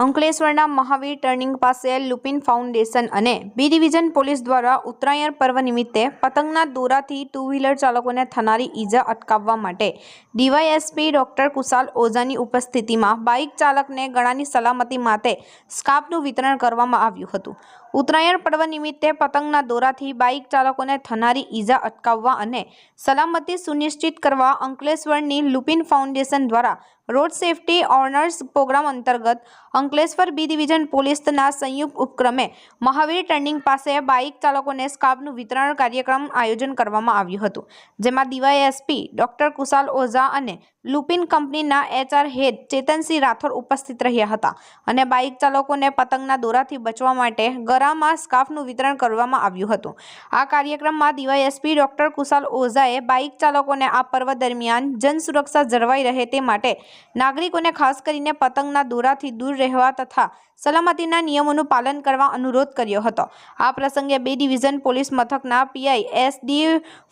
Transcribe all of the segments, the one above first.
અંકલેશ્વરના મહાવીર ટર્નિંગ પાસે લુપિન ફાઉન્ડેશન અને બી ડિવિઝન પોલીસ દ્વારા ઉત્તરાયણ પર્વ નિમિત્તે પતંગના દોરાથી ટુ વ્હીલર ચાલકોને થનારી ઈજા અટકાવવા માટે ડીવાયએસપી ડોક્ટર કુશાલ ઓઝાની ઉપસ્થિતિમાં બાઇક ચાલકને ગળાની સલામતી માટે સ્કાર્ફનું વિતરણ કરવામાં આવ્યું હતું। ઉત્તરાયણ પર્વ નિમિત્તે પતંગના દોરાથી બાઇક ચાલકોને થનારી ઈજા અટકાવવા અને સલામતી સુનિશ્ચિત કરવા અંકલેશ્વરની લુપિન ફાઉન્ડેશન દ્વારા રોડ સેફટી ઓનર્સ પ્રોગ્રામ અંતર્ગત અંકલેશ્વર બી ડિવિઝન પોલીસના સંયુક્ત ઉપક્રમે મહાવીર ટર્નિંગ પાસે બાઇક ચાલકોને સ્કાર્ફનું વિતરણ કાર્યક્રમ આયોજન કરવામાં આવ્યું હતું, જેમાં ડીવાયએસપી ડોક્ટર કુશાલ ઓઝા અને લુપિન કંપનીના HR હેડ ચેતનસિંહ રાઠોડ ઉપસ્થિત રહ્યા હતા અને બાઇક ચાલકોને પતંગના દોરાથી બચવા માટે ગળામાં સ્કાર્ફનું વિતરણ કરવામાં આવ્યું હતું। આ કાર્યક્રમમાં ડીવાયએસપી ડોક્ટર કુશાલ ઓઝાએ બાઇક ચાલકોને આ પર્વ દરમિયાન જનસુરક્ષા જળવાઈ રહે તે માટે નાગરિકોને ખાસ કરીને પતંગના દોરાથી દૂર રહેવા તથા સલામતીના નિયમોનું પાલન કરવા અનુરોધ કર્યો હતો। આ પ્રસંગે બી ડિવિઝન પોલીસ મથકના પીઆઈ SD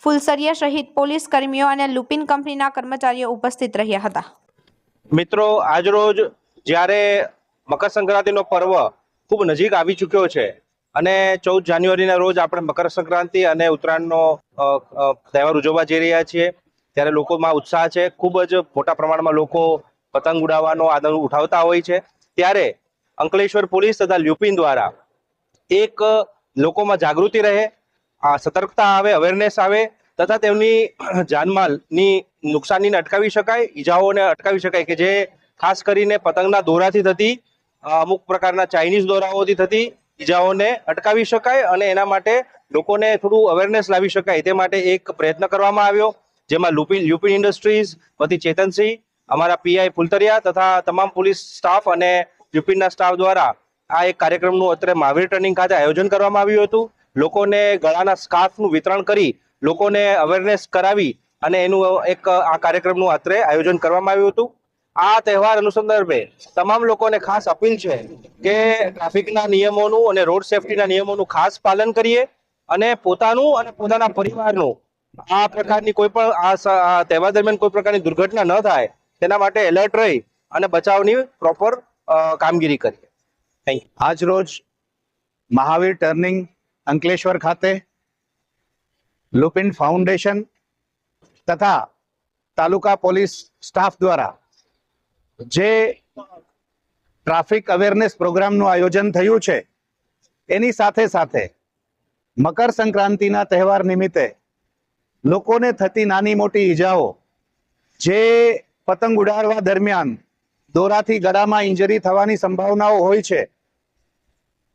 ફુલસરિયા સહિત પોલીસ કર્મીઓ અને લુપિન કંપનીના કર્મચારીઓ ઉપસ્થિત રહ્યા હતા। મિત્રો, આજરોજ જ્યારે મકર સંક્રાંતિનો પર્વ ખૂબ નજીક આવી ચૂક્યો છે અને 14 જાન્યુઆરીના રોજ આપણે મકર સંક્રાંતિ અને ઉત્તરાયણનો તહેવાર ઉજવવા જઈ રહ્યા છીએ, ત્યારે લોકોમાં ઉત્સાહ છે। ખૂબ જ મોટા પ્રમાણમાં લોકો પતંગ ઉડાવવાનો આનંદ ઉઠાવતા હોય છે। ત્યારે અંકલેશ્વર પોલીસ તથા લ્યુપિન દ્વારા એક લોકોમાં જાગૃતિ રહે, સતર્કતા આવે, અવેરનેસ આવે તથા તેમની જાનમાલની નુકસાનીને અટકાવી શકાય, ઈજાઓને અટકાવી શકાય કે જે ખાસ કરીને પતંગના દોરાથી થતી અમુક પ્રકારના ચાઇનીઝ દોરાઓથી થતી ઈજાઓને અટકાવી શકાય અને એના માટે લોકોને થોડું અવેરનેસ લાવી શકાય તે માટે એક પ્રયત્ન કરવામાં આવ્યો, જેમાં લ્યુપિન ઇન્ડસ્ટ્રીઝ વતી ચેતનસિંહ, અમારા પીઆઈ ફુલતરિયા તથા તમામ પોલીસ સ્ટાફ અને લ્યુપિનના સ્ટાફ દ્વારા આ એક કાર્યક્રમનું અત્રે મહાવીર ટર્નિંગ ખાતે આયોજન કરવામાં આવ્યું હતું। લોકોને ગળાના સ્કાર્ફનું વિતરણ કરી લોકોને અવેરનેસ કરાવી અને એનું એક આ કાર્યક્રમનું અત્રે આયોજન કરવામાં આવ્યું હતું। આ તહેવાર અનુસંદર્ભે તમામ લોકોને ખાસ અપીલ છે કે ટ્રાફિકના નિયમોનું અને રોડ સેફટીના નિયમોનું ખાસ પાલન કરીએ અને પોતાનું અને પોતાના પરિવારનું આ પ્રકારની કોઈ પણ આ તહેવાર દરમિયાન કોઈ પ્રકારની દુર્ઘટના ન થાય તેના માટે એલર્ટ રહી અને બચાવની પ્રોપર કામગીરી કરીએ। Thank you. આજ રોજ મહાવીર ટર્નિંગ અંકલેશ્વર ખાતે લુપિન ફાઉન્ડેશન તથા તાલુકા પોલીસ સ્ટાફ દ્વારા જે ટ્રાફિક અવેરનેસ પ્રોગ્રામનું આયોજન થયું છે, એની સાથે સાથે મકર સંક્રાંતિના તહેવાર નિમિત્તે લોકોને થતી નાની મોટી ઈજાઓ, જે પતંગ ઉડાડવા દરમિયાન દોરાથી ગળામાં ઇન્જરી થવાની સંભાવનાઓ હોય છે,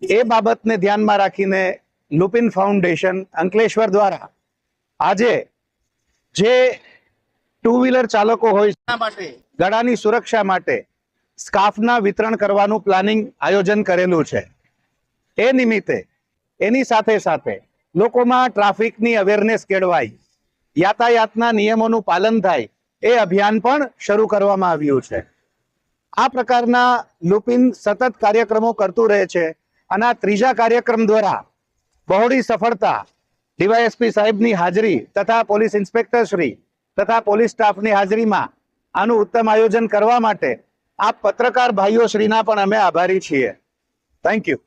એ બાબતને ધ્યાનમાં રાખીને લુપિન ફાઉન્ડેશન અંકલેશ્વર દ્વારા આજે જે ટુ વ્હીલર ચાલકો હોય તેના માટે ગળાની સુરક્ષા માટે સ્કાર્ફના વિતરણ કરવાનું પ્લાનિંગ આયોજન કરેલું છે। એ નિમિત્તે એની સાથે સાથે લોકોમાં ટ્રાફિકની અવેરનેસ કેળવાય, યાતાયાતના નિયમોનું પાલન થાય, એ અભિયાન પણ શરૂ કરવામાં આવ્યું છે। આ પ્રકારના લુપિન સતત કાર્યક્રમો કરતું રહે છે અને આ ત્રીજા કાર્યક્રમ દ્વારા બહોળી સફળતા ડીવાયએસપી સાહેબની હાજરી તથા પોલીસ ઇન્સ્પેક્ટર શ્રી તથા પોલીસ સ્ટાફની હાજરીમાં આનું ઉત્તમ આયોજન કરવા માટે આ પત્રકાર ભાઈઓ શ્રીના પણ અમે આભારી છીએ। Thank you.